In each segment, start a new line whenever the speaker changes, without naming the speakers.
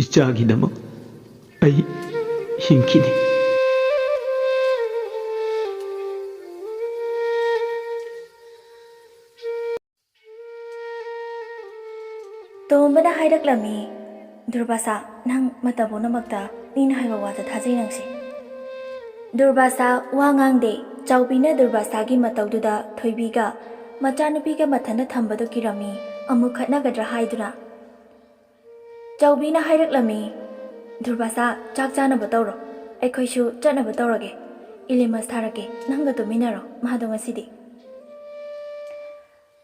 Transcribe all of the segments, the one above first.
Echagidamak ay Hingkhini.
Tombana haidaklami Durbasa nang matabona magta nina haiba wata thajai nangsi. Durbasa wangangde chaubina Durbasagi mataududa thoibiga machanupiga mathana thambadu kirami amuk khatnagadra haiduna. Chaubina haidaklami Durbasa chak chanaba tawro aikhoisu chatnaba tawrage ilimas tharake nanga tuminaro mahadu ngasidi.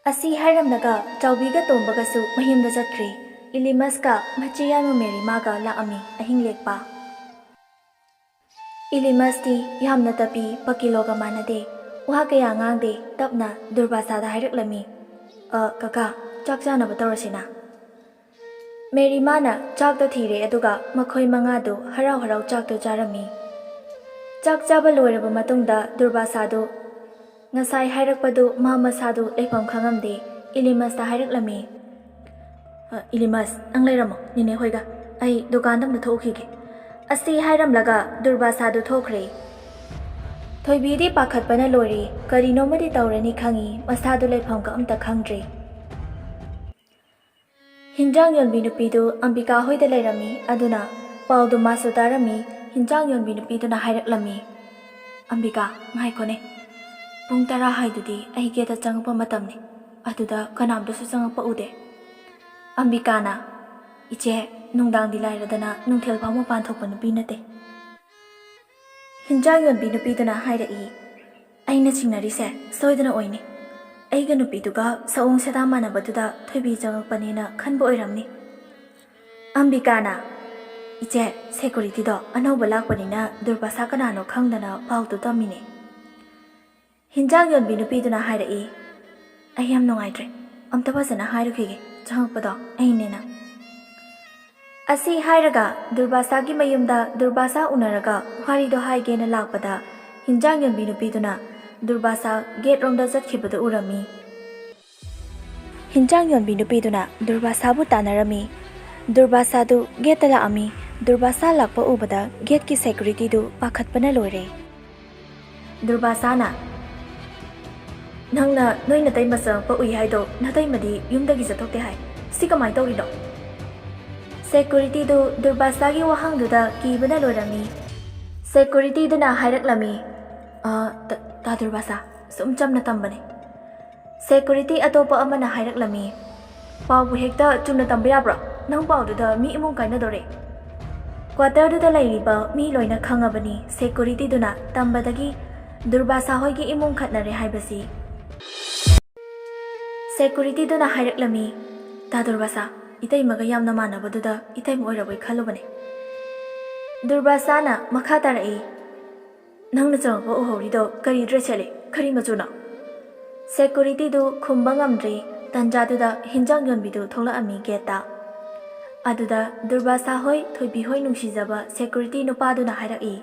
Asi hairamnaga chaubiga tombagasu mahimda chakri ilimaska machiyanu meri maga laami ahing lekpa. Ilimasti yamna tapi pakiloga manade uha kaya ngangde tapna Durbasada haidaklami kaka chak chanaba tawrasina. Meri mana chakto thire aduga makhoi mangadu harau harau chakto charami. Chak chaba loiraba matungda Durbasadu ngasai hairakpadu mamasadu leifam khangamde Ilimasta haidaklami. Ilimas ang lairamo nine hoiga ai dukandam da thokhige. Asi hairamlaga Durbasadu thokre. Thoibidi pakhatpana loiri karino madi tawrani khangi masadu leifam ka amta khangdre. Hinjang yonbi nupidu ambika hoida lairami aduna paudu masu tarami hinjang yonbi nupiduna haidaklami. Ambika ngaikone pung tara haidudi ai geta changpa matamni aduda kanamdusu changpa ude. Ambikana iche nungdang dilairadana nungthel phama panthokpa nupi nate. Hinjang yonbi nupiduna hairai aina chingnarise soidana oini. Aiga nupiduga saung seda manabaduda thoibi changakpanina khanba oiramni. Ambikana iche security do anauba lakpanina Durbasa kanano khangdana pautu tamine. Hinjang yonbi nupiduna hairai ai yam nungaidre amta fazana hairukige changakpado ainena. Asi hairaga Durbasagi mayumda Durbasa unaraga warido haigena lakpada hinjang yonbi nupiduna Durbasa gate romda chatkibadu urami. Hinjang yonbi nupiduna Durbasabu tanarami. Durbasadu gate laami. Durbasa lakpa ubada gate ki security du pakhatpana loire. Durbasana nangna noi natai masang pa ui haido natai madi yumdagi jathokte hai si kamai tawrido. Security du Durbasagi wahangduda kibana loirami. Security du na hairaklami ta Durbasa sum chamna tambane. Security atopa amana hairaklami paubu hekta chumna tambaya bra nang paududa mi imung kaina dore. Quarter du da lairiba mi loina khangabani security duna tambadagi Durbasa hoigi imung khatnare haibasi. Security duna hairaklami ta Durbasa itai maga yamna manabaduda itai moirabai khalubane. Durbasana makha tarai nangna changpa uhorido kari dress chale khari machuna. Security du khumba ngamdre tanjaduda hinjang yonbidu tholaami geta. Aduda Durbasa hoi thoibi hoi nungsijaba security nupaduna hairai.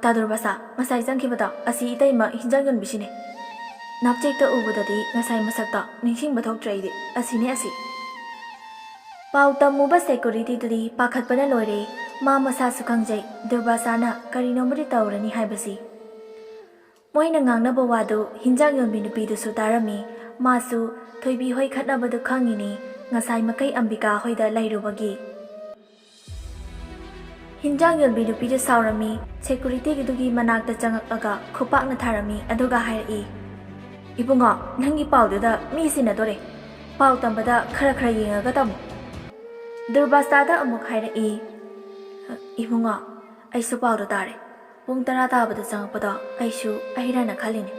Ta Durbasa masai jangkhibada asi itaima hinjang yonbisine. Napchekta ubudadi ngasai masakta ningsingba thoktraide asine asi. Pau tamuba security dudi pakhatpana loire ma masa sukhangjai Durbasana karino mari tawrani haibasi. Moina ngangnaba wadu hinjang yonbi nupidu su tarami masu thoibi hoi khatnabadu khangini ngasai makai ambika hoida lairubagi. Hinjang yonbi nupidu saurami security gidugi manakta changakaga khupakna tharami aduga hairai. Ibunga nangi paududa mi sinadore pau tambada khara yengaga tamu. Durbasada amuk hairai ibunga aisu paudu tare. Pung tara tabada changakpado aisu ahirana khaline.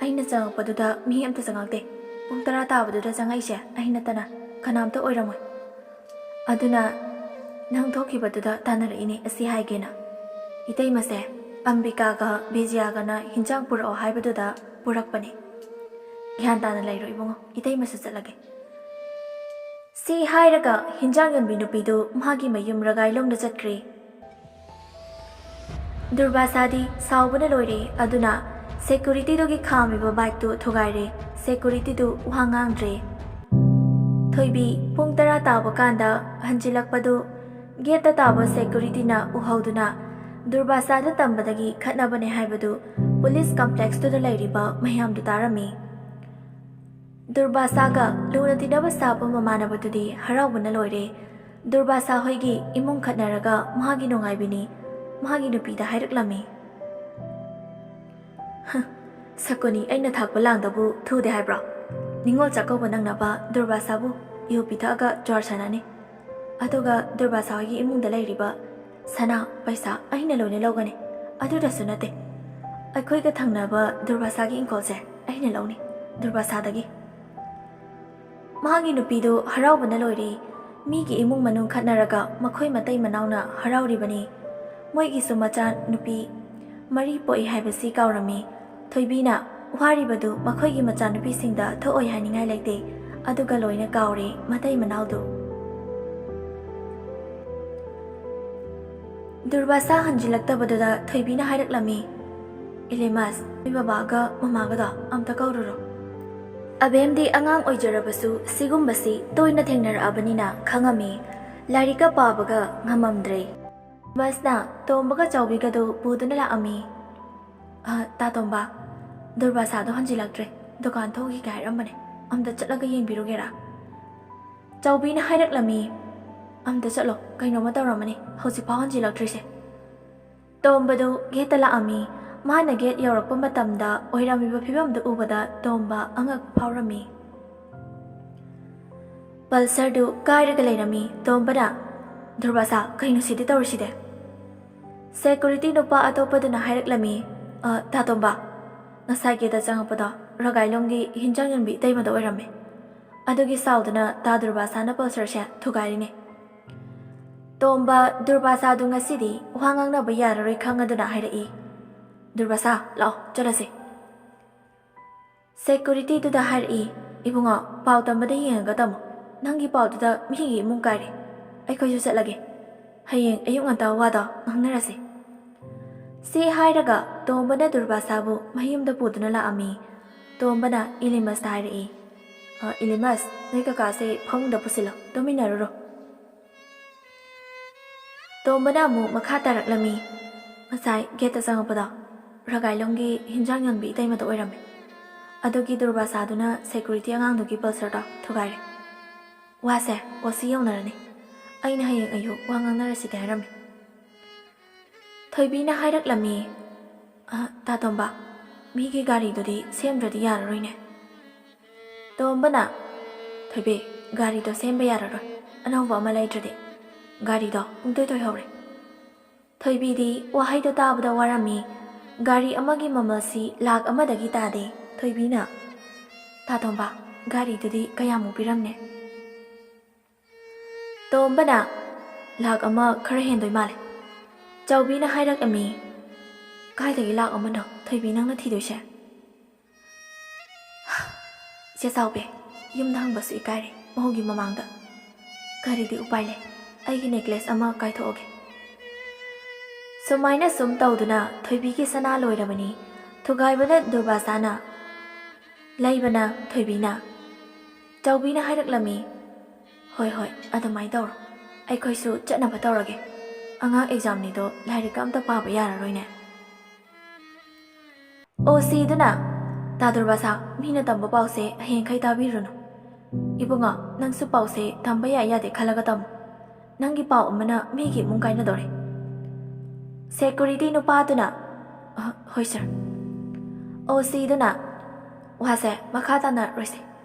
Aina changakpaduda mi amta changakte. Pung tara tabaduda changaise aina tana kanamta oiramoy. Aduna nang thokhibaduda tanaraine asi haigena. Itai mase ambika ga bejiya ga na hinjang pura haibaduda purakpane. Gyan tana lairo ibungo itai masu chalage. Si hairaga hinjang yonbi nupidu magi mayum ragai lomda chatkre. Durbasadi saubana loire aduna security dogi khamiba bike tu thogaire security tu uhangangdre ꯊꯣꯏꯕꯤ ꯄꯨꯡ 10 ꯇꯥꯕ ꯀꯥꯟꯗ ꯍꯟꯖꯤꯜꯂꯛꯄꯗꯨ ꯒꯦꯠꯇ ꯇꯥꯕ ꯁꯦꯀ꯭ꯌꯨꯔꯤꯇꯤꯅ ꯎꯍꯧꯗꯨꯅ ꯗꯨꯔꯕꯥꯁꯥꯗ ꯇꯝꯕꯗꯒꯤ ꯈꯠꯅꯕꯅꯦ ꯍꯥꯏꯕꯗꯨ police ꯀꯝꯄ꯭ꯂꯦꯛꯁꯇꯨꯗ ꯂꯩꯔꯤꯕ ꯃꯌꯥꯝꯗꯨ ꯇꯥꯔꯝꯃꯤ꯫ ꯗꯨꯔꯕꯥꯁꯥꯒ ꯂꯨꯅ ꯇꯤꯟꯅꯕ ꯁꯥꯕ ꯃꯃꯥꯟꯅꯕꯗꯨꯗꯤ ꯍꯔꯥꯎꯕꯅ ꯂꯣꯏꯔꯦ꯫ ꯗꯨꯔꯕꯥꯁꯥ ꯍꯣꯏꯒꯤ ꯏꯃꯨꯡ ꯈꯠꯅꯔꯒ ꯃꯍꯥꯛꯀꯤ ꯅꯨꯡꯉꯥꯏꯕꯤꯅꯤ ꯃꯍꯥꯛꯀꯤ ꯅꯨꯄꯤꯗ ꯍꯥꯏꯔꯛꯂꯝꯃꯤ꯫ ꯁꯀꯨꯅꯤ ꯑꯩꯅ ꯊꯥꯛꯄ ꯂꯥꯡꯗꯕꯨ ꯊꯨꯗꯦ ꯍꯥꯏꯕ꯭ꯔꯣ? ꯅꯤꯡꯉꯣꯜ ꯆꯥꯛꯀꯧꯕ ꯅꯪꯅꯕ ꯗꯨꯔꯕꯥꯁꯥꯕꯨ ꯌꯨ ꯄꯤꯊꯛꯑꯒ ꯖ꯭ꯋꯥꯔ ꯁꯥꯟꯅꯅꯤ꯫ ꯑꯗꯨꯒ ꯗꯨꯔꯕꯥꯁꯥ ꯍꯣꯏꯒꯤ ꯏꯃꯨꯡꯗ ꯂꯩꯔꯤꯕ ꯁꯅꯥ ꯄꯩꯁꯥ ꯑꯩꯅ ꯂꯣꯏꯅ ꯂꯧꯒꯅꯤ꯫ ꯑꯗꯨꯗꯁꯨ ꯅꯠꯇꯦ, ꯑꯩꯈꯣꯏꯒ ꯊꯪꯅꯕ ꯗꯨꯔꯕꯥꯁꯥꯒꯤ ꯏꯪꯈꯣꯜꯁꯦ ꯑꯩꯅ ꯂꯧꯅꯤ ꯗꯨꯔꯕꯥꯁꯥꯗꯒꯤ꯫ ꯃꯍꯥꯛꯀꯤ ꯅꯨꯄꯤꯗꯨ ꯍꯔꯥꯎꯕꯅ ꯂꯣꯏꯔꯦ꯫ ꯃꯤꯒꯤ ꯏꯃꯨꯡ ꯃꯅꯨꯡ ꯈꯠꯅꯔꯒ ꯃꯈꯣꯏ ꯃꯇꯩ ꯃꯅꯥꯎꯅ ꯍꯔꯥꯎꯔꯤꯕꯅꯤ꯫ ꯃꯣꯏꯒꯤꯁꯨ ꯃꯆꯥ ꯅꯨꯄꯤ 3 ꯄꯣꯛꯏ ꯍꯥꯏꯕꯁꯤ ꯀꯥꯎꯔꯝꯃꯤ꯫ ꯊꯣꯏꯕꯤꯅ ꯋꯥꯔꯤꯕꯗꯨ ꯃꯈꯣꯏꯒꯤ ꯃꯆꯥꯅꯨꯄꯤꯁꯤꯡꯗ ꯊꯣꯛꯑꯣꯏ ꯍꯥꯏꯅꯤꯡꯉꯥꯏ ꯂꯩꯇꯦ꯫ ꯑꯗꯨꯒ ꯂꯣꯏꯅ ꯀꯥꯎꯔꯦ ꯃꯇꯩ ꯃꯅꯥꯎꯗꯨ꯫ ꯗꯨꯔꯕꯥꯁꯥ ꯍꯟꯖꯤꯜꯂꯛꯇꯕꯗꯨꯗ ꯊꯣꯏꯕꯤꯅ ꯍꯥꯏꯔꯛꯂꯝꯃꯤ, ꯏꯂꯤꯃꯁ, ꯅꯣꯏ ꯕꯕꯥꯒ ꯃꯃꯥꯒꯗꯣ ꯑꯝꯇ ꯀꯧꯔꯨꯔꯣ꯫ ꯑꯕꯦꯝꯗꯤ ꯑꯉꯥꯡ ꯑꯣꯏꯖꯔꯕꯁꯨ ꯁꯤꯒꯨꯝꯕꯁꯤ ꯇꯣꯏꯅ ꯊꯦꯡꯅꯔꯛꯑꯕꯅꯤꯅ ꯈꯪꯉꯝꯃꯤ꯫ ꯂꯥꯏꯔꯤꯛꯀ ꯄꯥꯕꯒ ꯉꯝꯃꯝꯗ꯭ꯔꯦ꯫ ꯕꯁꯅ ꯇꯣꯝꯕꯒ ꯆꯥꯎꯕꯤꯒꯗꯨ ꯄꯨꯗꯨꯅ ꯂꯥꯛꯑꯝꯃꯤ꯫ ꯇꯥ ꯇꯣꯝꯕ, ꯗꯨꯔꯕꯥꯁꯥꯗꯣ ꯍꯟꯖꯤꯜꯂꯛꯇ꯭ꯔꯦ, ꯗꯨꯀꯥꯟ ꯊꯣꯛꯈꯤꯒꯦ ꯍꯥꯏꯔꯝꯕꯅꯦ, ꯑꯝꯇ ꯆꯠꯂꯒ ꯌꯦꯡꯕꯤꯔꯨꯒꯦꯔꯥ? ꯆꯥꯎꯕꯤꯅ ꯍꯥꯏꯔꯛꯂꯝꯃꯤ꯫ ꯑꯝꯇ ꯆꯠꯂꯣ, ꯀꯩꯅꯣꯝꯃ ꯇꯧꯔꯝꯃꯅꯤ ꯍꯧꯖꯤꯛꯐꯥꯎ ꯍꯟꯖꯤꯜꯂꯛꯇ꯭ꯔꯤꯁꯦ꯫ ꯇꯣꯝꯕꯗꯨ ꯒꯦꯠꯇ ꯂꯥꯛꯑꯝꯃꯤ꯫ ꯃꯥꯅ ꯒꯦꯠ ꯌꯧꯔꯛꯄ ꯃꯇꯝꯗ ꯑꯣꯏꯔꯝꯃꯤꯕ ꯐꯤꯕꯝꯗꯨ ꯎꯕꯗ ꯇꯣꯝꯕ ꯑꯉꯛꯄ ꯐꯥꯎꯔꯝꯃꯤ꯫ ꯄꯜꯁꯔꯗꯨ ꯀꯥꯏꯔꯒ ꯂꯩꯔꯝꯃꯤ꯫ ꯇꯣꯝꯕꯅ, ꯗꯨꯔꯕꯥꯁꯥ, ꯀꯩꯅꯣ ꯁꯤꯗꯤ ꯇꯧꯔꯤꯁꯤꯗꯤ? ꯁꯦꯀ꯭ꯌꯨꯔꯤꯇꯤ ꯅꯨꯄꯥ ꯑꯇꯣꯞꯄꯗꯨꯅ ꯍꯥꯏꯔꯛꯂꯝꯃꯤ꯫ ꯇꯥ ꯇꯣꯝꯕ, ꯉꯁꯥꯏ ꯒꯦꯠꯇ ꯆꯪꯉꯛꯄꯗꯣ ꯔꯒꯥꯏꯂꯣꯡꯒꯤ ꯍꯤꯟꯖꯥꯡ ꯌꯣꯟꯕꯤ ꯏꯇꯩꯃꯗꯣ ꯑꯣꯏꯔꯝꯃꯦ꯫ ꯑꯗꯨꯒꯤ ꯁꯥꯎꯗꯅ ꯇꯥ ꯗꯨꯔꯕꯥꯁꯥꯅ ꯄꯜꯁꯔꯁꯦ ꯊꯨꯒꯥꯏꯔꯤꯅꯦ꯫ ꯇꯣꯝꯕ ꯗꯨꯔꯕꯥꯁꯥꯗꯨ ꯉꯁꯤꯗꯤ ꯋꯥ ꯉꯥꯡꯅꯕ ꯌꯥꯔꯔꯣꯏ ꯈꯪꯉꯗꯨꯅ ꯍꯥꯏꯔꯛꯏ꯫ ꯗꯨꯔꯕꯥꯁꯥ, ꯂꯥꯛꯑꯣ ꯆꯠꯂꯁꯤ꯫ ꯁꯦꯀ꯭ꯌꯨꯔꯤꯇꯤꯗꯨꯗ ꯍꯥꯏꯔꯛꯏ, ꯏꯕꯨꯡꯉꯣ, ꯄꯥꯎ ꯇꯝꯕꯗ ꯌꯦꯡꯉꯒ ꯇꯝꯃꯣ꯫ ꯅꯪꯒꯤ ꯄꯥꯎꯗꯨꯗ ꯃꯤꯒꯤ ꯏꯃꯨꯡ ꯀꯥꯏꯔꯦ꯫ ꯑꯩꯈꯣꯏꯁꯨ ꯆꯠꯂꯒꯦ꯫ ꯍꯌꯦꯡ ꯑꯌꯨꯛ ꯉꯟꯇꯥ ꯋꯥꯗꯣ ꯉꯥꯡꯅꯔꯁꯤ꯫ ꯁꯤ ꯍꯥꯏꯔꯒ ꯇꯣꯝꯕꯅ ꯗꯨꯔꯕꯥꯁꯥꯕꯨ ꯃꯌꯨꯝꯗ ꯄꯨꯗꯨꯅ ꯂꯥꯛꯑꯝꯃꯤ꯫ ꯇꯣꯝꯕꯅ ꯏꯂꯤꯃꯁꯇ ꯍꯥꯏꯔꯛꯏ, ꯏꯂꯤꯃꯁ, ꯅꯣꯏ ꯀꯀꯥꯁꯦ ꯐꯃꯨꯡꯗ ꯄꯨꯁꯤꯜꯂꯣ, ꯇꯨꯃꯤꯟꯅꯔꯨꯔꯣ꯫ ꯇꯣꯝꯕꯅ ꯑꯃꯨꯛ ꯃꯈꯥ ꯇꯥꯔꯛꯂꯝꯃꯤ꯫ ꯉꯁꯥꯏ ꯒꯦꯠꯇ ꯆꯪꯉꯛꯄꯗꯣ ꯔꯒꯥꯏꯂꯣꯡꯒꯤ ꯍꯤꯟꯖꯥꯡ ꯌꯣꯟꯕꯤ ꯏꯇꯩꯃꯗꯣ ꯑꯣꯏꯔꯝꯃꯦ꯫ ꯑꯗꯨꯒꯤ ꯗꯨꯔꯕꯥꯁꯥꯗꯨꯅ ꯁꯦꯀ꯭ꯌꯨꯔꯤꯇꯤ ꯑꯉꯥꯡꯗꯨꯒꯤ ꯄꯜꯁꯔꯗꯣ ꯊꯨꯒꯥꯏꯔꯦ꯫ ꯋꯥꯁꯦ ꯑꯣꯁꯤ ꯌꯧꯅꯔꯅꯤ꯫ ꯑꯩꯅ ꯍꯌꯦꯡ ꯑꯌꯨꯛ ꯋꯥ ꯉꯥꯡꯅꯔꯁꯤꯗꯤ ꯍꯥꯏꯔꯝꯃꯤ꯫ ꯊꯣꯏꯕꯤꯅ ꯍꯥꯏꯔꯛꯂꯝꯃꯤ, ꯇꯥ ꯇꯣꯝꯕ, ꯃꯤꯒꯤ ꯒꯥꯔꯤꯗꯨꯗꯤ ꯁꯦꯝꯗ꯭ꯔꯗꯤ ꯌꯥꯔꯔꯣꯏꯅꯦ꯫ ꯇꯣꯝꯕꯅ, ꯊꯣꯏꯕꯤ, ꯒꯥꯔꯤꯗꯣ ꯁꯦꯝꯕ ꯌꯥꯔꯔꯣꯏ, ꯑꯅꯧꯕ ꯑꯃ ꯂꯩꯇ꯭ꯔꯗꯤ꯫ ꯒꯥꯔꯤꯗꯣ ꯄꯨꯡꯇꯣꯏ ꯇꯣꯏꯍꯧꯔꯦ꯫ ꯊꯣꯏꯕꯤꯗꯤ ꯋꯥꯍꯩꯗꯣ ꯇꯥꯕꯗ ꯋꯥꯔꯝꯃꯤ꯫ ꯒꯥꯔꯤ ꯑꯃꯒꯤ ꯃꯃꯜꯁꯤ ꯂꯥꯈ 1ꯗꯒꯤ ꯇꯥꯗꯦ꯫ ꯊꯣꯏꯕꯤꯅ, ꯇꯥ ꯇꯣꯝꯕ, ꯒꯥꯔꯤꯗꯨꯗꯤ ꯀꯌꯥꯃꯨꯛ ꯄꯤꯔꯝꯅꯦ? ꯇꯣꯝꯕꯅ, ꯂꯥꯈ 1 ꯈꯔ ꯍꯦꯟꯗꯣꯏ ꯃꯥꯜꯂꯦ꯫ ꯆꯥꯎꯕꯤꯅ ꯍꯥꯏꯔꯛꯂꯝꯃꯤ꯫ ꯀꯥꯏꯗꯒꯤ ꯂꯥꯈ 1ꯅꯣ ꯊꯣꯏꯕꯤ ꯅꯪꯅ ꯊꯤꯗꯣꯏꯁꯦ? ꯏꯆꯦ ꯆꯥꯎꯕꯤ, ꯌꯨꯝꯗ ꯍꯪꯕꯁꯨ ꯏꯀꯥꯏꯔꯦ ꯃꯧꯒꯤ ꯃꯃꯥꯡꯗ꯫ ꯀꯔꯤꯗꯤ ꯎꯄꯥꯏ ꯂꯩ, ꯑꯩꯒꯤ ꯅꯦꯀ꯭ꯂꯦꯁ ꯑꯃ ꯀꯥꯏꯊꯣꯛꯑꯒꯦ꯫ ꯁꯨꯃꯥꯏꯅ ꯁꯨꯝ ꯇꯧꯗꯨꯅ ꯊꯣꯏꯕꯤꯒꯤ ꯁꯅꯥ ꯂꯣꯏꯔꯕꯅꯤ꯫ ꯊꯨꯒꯥꯏꯕꯅ ꯗꯨꯔꯕꯥꯁꯥꯅ, ꯂꯩꯕꯅ ꯊꯣꯏꯕꯤꯅ꯫ ꯆꯥꯎꯕꯤꯅ ꯍꯥꯏꯔꯛꯂꯝꯃꯤ, ꯍꯣꯏ ꯍꯣꯏ, ꯑꯗꯨꯃꯥꯏꯅ ꯇꯧꯔꯣ, ꯑꯩꯈꯣꯏꯁꯨ ꯆꯠꯅꯕ ꯇꯧꯔꯒꯦ꯫ ꯑꯉꯥꯡ ꯑꯦꯛꯖꯥꯝꯅꯤꯗꯣ ꯂꯥꯏꯔꯤꯛꯀ ꯑꯝꯇ ꯄꯥꯕ ꯌꯥꯔꯔꯣꯏꯅꯦ꯫ ꯑꯣꯁꯤꯗꯨꯅ, ꯇꯥ ꯗꯨꯔꯕꯥꯁꯥ, ꯃꯤꯅ ꯇꯝꯕ ꯄꯥꯎꯁꯦ ꯍꯌꯦꯡꯈꯩ ꯇꯥꯕꯤꯔꯨꯅꯨ꯫ ꯏꯕꯨꯡꯉꯣ, ꯅꯪꯁꯨ ꯄꯥꯎꯁꯦ ꯇꯝꯕ ꯌꯥꯏ ꯌꯥꯗꯦ ꯈꯜꯂꯒ ꯇꯝꯃꯨ꯫ ꯅꯪꯒꯤ ꯄꯥꯎ ꯑꯃꯅ ꯃꯤꯒꯤ ꯏꯃꯨꯡ ꯀꯥꯏꯅꯗꯧꯔꯦ꯫ ꯁꯦꯀ꯭ꯌꯨꯔꯤꯇꯤ ꯅꯨꯄꯥꯗꯨꯅ, ꯍꯣꯏ ꯁꯥꯔ꯫ ꯑꯣꯁꯤꯗꯨꯅ, ꯋꯥꯁꯦ ꯃꯈꯥ ꯇꯥꯅꯔꯣꯏꯁꯦ,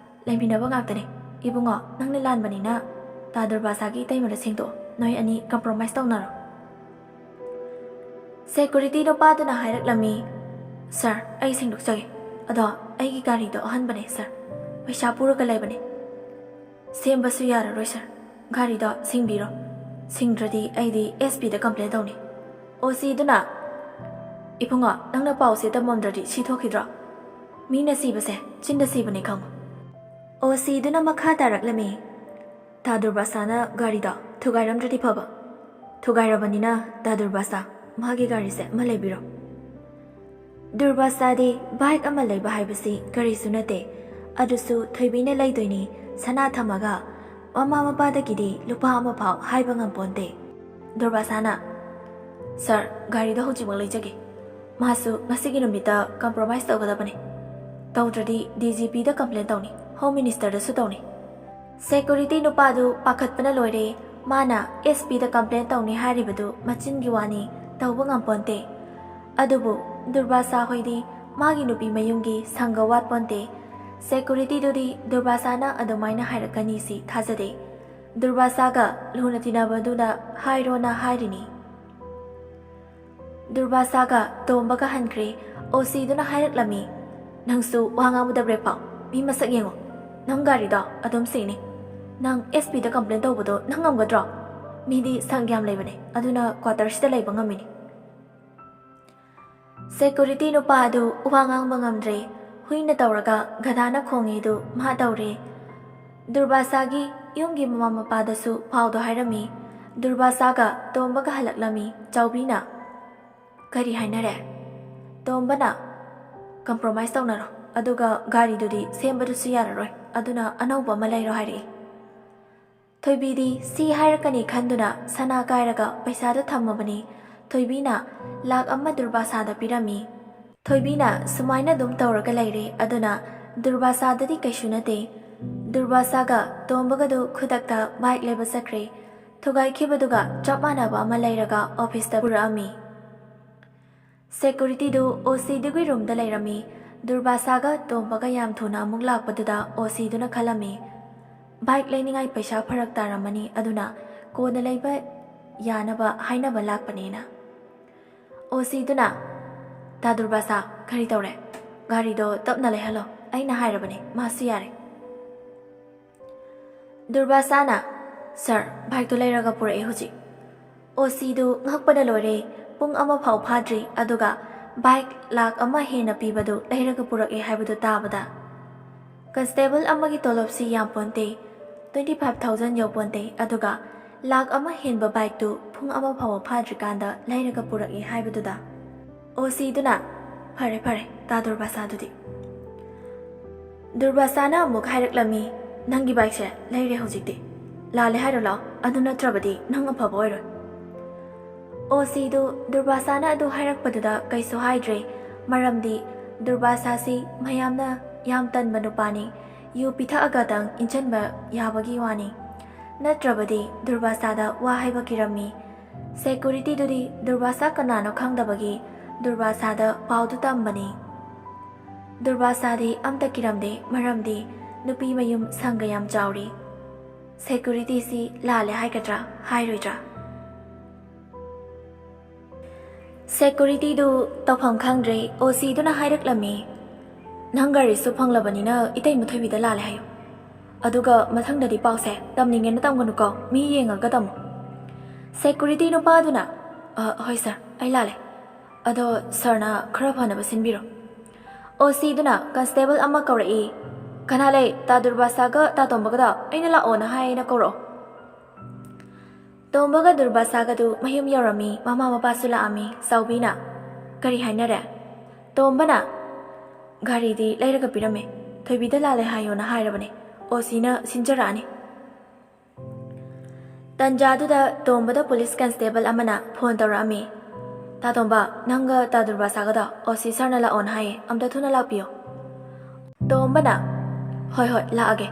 ꯂꯩꯃꯤꯟꯅꯕ ꯉꯥꯛꯇꯅꯦ꯫ ꯏꯕꯨꯡꯉꯣ, ꯅꯪꯅ ꯂꯥꯟꯕꯅꯤꯅ ꯇꯥ ꯗꯨꯔꯕꯥꯁꯥꯒꯤ ꯏꯇꯩꯃꯗ ꯁꯦꯡꯗꯣꯛꯑꯣ, ꯅꯣꯏ ꯑꯅꯤ ꯀꯝꯄ꯭ꯔꯣꯃꯥꯏꯁ ꯇꯧꯅꯔꯣ꯫ ꯁꯦꯀ꯭ꯌꯨꯔꯤꯇꯤ ꯅꯨꯄꯥꯗꯨꯅ ꯍꯥꯏꯔꯛꯂꯝꯃꯤ, ꯁꯥꯔ, ꯑꯩ ꯁꯦꯡꯗꯣꯛꯆꯒꯦ, ꯑꯗꯣ ꯑꯩꯒꯤ ꯒꯥꯔꯤꯗꯣ ꯑꯍꯟꯕꯅꯦ ꯁꯥꯔ, ꯄꯩꯁꯥ ꯄꯨꯔꯒ ꯂꯩꯕꯅꯦ꯫ ꯁꯦꯝꯕꯁꯨ ꯌꯥꯔꯔꯣꯏ ꯁꯥꯔ, ꯒꯥꯔꯤꯗꯣ ꯁꯤꯡꯕꯤꯔꯣ, ꯁꯤꯡꯗ꯭ꯔꯗꯤ ꯑꯩꯗꯤ SPꯗ ꯀꯝꯄ꯭ꯂꯦꯟ ꯇꯧꯅꯤ꯫ ꯑꯣꯁꯤꯗꯨꯅ, ꯏꯕꯨꯡꯉꯣ, ꯅꯪꯅ ꯄꯥꯎꯁꯦ ꯇꯝꯃꯝꯗ꯭ꯔꯗꯤ ꯁꯤ ꯊꯣꯛꯈꯤꯗ꯭ꯔꯣ? ꯃꯤꯅ ꯁꯤꯕꯁꯦ ꯆꯤꯟꯗ ꯁꯤꯕꯅꯦ ꯈꯪꯉꯨ꯫ ꯑꯣꯁꯤꯗꯨꯅ ꯃꯈꯥ ꯇꯥꯔꯛꯂꯝꯃꯤ, ꯇꯥ ꯗꯨꯔꯕꯥꯁꯥꯅ ꯒꯥꯔꯤꯗꯣ ꯊꯨꯒꯥꯏꯔꯝꯗ꯭ꯔꯗꯤ ꯐꯕ, ꯊꯨꯒꯥꯏꯔꯕꯅꯤꯅ ꯇꯥ ꯗꯨꯔꯕꯥꯁꯥ, ꯃꯥꯒꯤ ꯒꯥꯔꯤꯁꯦ ꯑꯃ ꯂꯩꯕꯤꯔꯣ꯫ ꯗꯨꯔꯕꯥꯁꯥꯗꯤ ꯕꯥꯏꯛ ꯑꯃ ꯂꯩꯕ ꯍꯥꯏꯕꯁꯤ ꯀꯔꯤꯁꯨ ꯅꯠꯇꯦ, ꯑꯗꯨꯁꯨ ꯊꯣꯏꯕꯤꯅ ꯂꯩꯗꯣꯏꯅꯤ꯫ ꯁꯅꯥ ꯊꯝꯃꯒ mama mapadagidi lupa ama phau haiba ngamponte. Durbasana, Sir, garido hojimang leijage. Masu ngasigi numita compromise tawgadabane. Tawdradi DGP da complain tawni, Home Minister da su tawni. Security nupadu pakhatpana loire, mana SP da complain tawni haribadu machin giwani tawba ngamponte. Adubu Durbasa hoidi magi nupi mayungi sangga watponte. Security dudi Durbasana adumaina hairakani si thazade. Durbasaga luna tinabaduna hairona hairini. Durbasaga tombaga hankre osi duna hairak-lami. Nangsu wangamuda brepao mi masak yengo. Nang garido adum sini. Nang SP da complain tawbado nang ngamgadro. Midi sangyam leibane aduna quarters da leiba ngamini. Security nupa adu wangang mangamdre. Huina tawraga gadana khongidu ma tawre. Durbasagi yumgi mama mapadasu paudo hairami. Durbasaga tombaga halaklami chawbina. Kari hainare. Tombana compromise tawnaro. Aduga gari dudi sembadusu yararoi. Aduna anauba malairo hairi. Thoibidi si hairakani khanduna sana kairaga paisada thammabani. Thoibina lak amma Durbasada pirami. Thoibina sumaina dum tawraga laire aduna Durbasadadi kaishu nate. Durbasaga tombagadu khudakta bike leba sakre. Thugai khibaduga chap manaba ama lairaga office ta purami. Security du OC dugui room da lairami. Durbasaga tombaga yam thuna amuk lakpaduda OC duna khalami. Bike lainingai paisa pharak taramani aduna kona laiba yanaba hainaba lakpanena. OC duna ta Durbasa kari tawre. Gari do tapna leihalo aina hairabane masu yare. Durbasana, Sir, bike to lairaga pura huji. OC du ngakpada lore pung ama phau phadri aduga bike lak ama hena pibadu lairaga pura haibadu tabada. Constable amagi tolopsi yamponte 25,000 yoponte aduga lak ama henba bike tu pung ama phau phadri kanda lairaga pura haibadu da. OC duna pare ta Durbasa dudi. Durbasana amuk hairak-lami. Nangi bike se leire hojikti lale hairo law adu natrabadi nang afaba oiroi. OC du Durbasana adu hairakpaduda kaisu haidre maramdi Durbasa si mayamna yam tanba nupani yu pitha agadang inchanba yabagi wani. Natrabadi Durbasada wa haiba kirami. Security dudi Durbasa kanano khangdabagi Durbasada paudu tambani. Durbasadi amta kiramde maramdi nupi mayum sangayam chawri. Security si lale haikatra hairoidra. Security du tawpham khangdre OC duna hairak-lami. Nangari su phanglabanina itai muthoibida lale hayo. Aduga mathangdadi pause tamningena tamganuko mi yengaga tamu. Security nupa duna hoi sir ai lale. Ado sir na khara phanaba sinbiro. OC duna constable ama kaurai. Kanale ta Durbasaga ta tombaga aina la ona haina koro. Tombaga Durbasaga du mayum yorami mama mapasula ami saubina. Kari hainare. Tombana gari di lairaga pirame. Thoibida lale hayona hairabane. Osina sinjarani. Tanjaduda tombada police constable amana phone tawrami. Ta tomba nanga ta Durbasaga da officer na la on hai amda thuna lakpiyo. Tombana Hoi laage.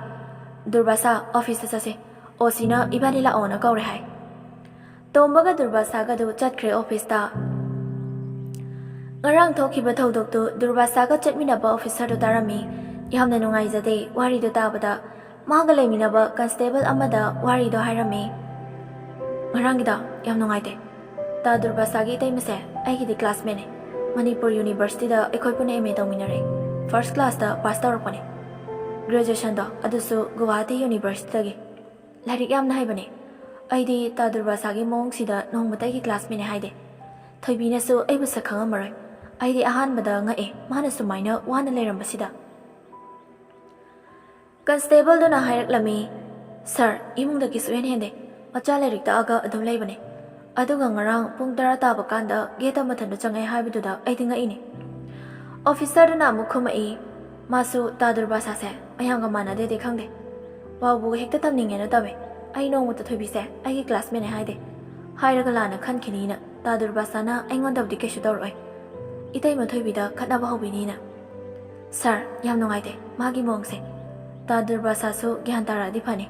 Durbasa office sase. Osina ibani la ona kaure hai. Tombaga Durbasaga du chatkre office ta. Ngarang thokiba thodok tu Durbasaga chatminaba officer du tarami. Yamna nungaijade wari du tabada. Maga leiminaba constable amada wari do hairami. Ngarangida yam nungaite. Ta Durbasagi taimase aigidi classmate. Manipur University da ekhoipune MA tawminare. First class da pass tawrakpane. Graduation do adusu Guwahati University dagi. Larik yamna haibane. Aidi ta Durbasagi mong sida nongbatagi classmate haide. Thoibina su aibu sakhangamaroi. Aidi ahanbada ngae mana sumaina wana leirambasida. Constable do na hairak-lami. Sir, imungdagi suyen hende. Macha larik ta aga adum leibane. Aduga ngarang pung 10 taba kanda gate mathanda changai haibaduda aidi ngaini. Officer do na amuk khumai. Masu ta Durbasa se ayanga manade de khangde. ꯄꯥꯎꯕꯨ ꯍꯦꯛꯇ ꯇꯝꯅꯤꯡꯉꯦꯅ ꯇꯝꯃꯦ ꯑꯩ ꯅꯣꯡꯃꯇ ꯊꯣꯏꯕꯤꯁꯦ ꯑꯩꯒꯤ ꯀ꯭ꯂꯥꯁꯃꯦꯠꯅꯦ ꯍꯥꯏꯗꯦ ꯍꯥꯏꯔꯒ ꯂꯥꯟꯅ ꯈꯟꯈꯤꯅꯤꯅ ꯇꯥ ꯗꯨꯔꯕꯥꯁꯥꯅ ꯑꯩꯉꯣꯟꯗꯕꯨꯗꯤ ꯀꯩꯁꯨ ꯇꯧꯔꯛꯑꯣꯏ इतैमा थोइबीदा खतनाबा हौबिनीना सर याम नुंगाइते मागी मोंगसे ता दुर्बासासु ग्यान तारादि फनी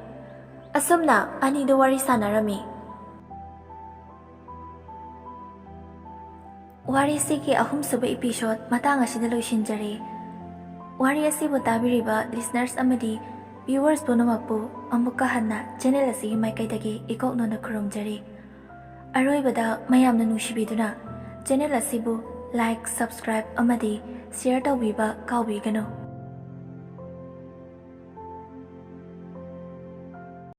असुमना अनिदो वारी सानारमी वारी सिगी अहुम सुबा एपिसोड मतांग असिदा लोइसिनजरी वारी असिबु ताबिरिबा लिसनर्स अमदी व्यूअर्स पुनमकपु अमुक्का हन्ना चैनल असि माइकैदगी इकोकनोना खुरुमजरी अरोइबदा मयामना नुसिबिदुना चैनल असिबु लाइक सब्सक्राइब अमदी शेयर तौबीबा काउबीगनो।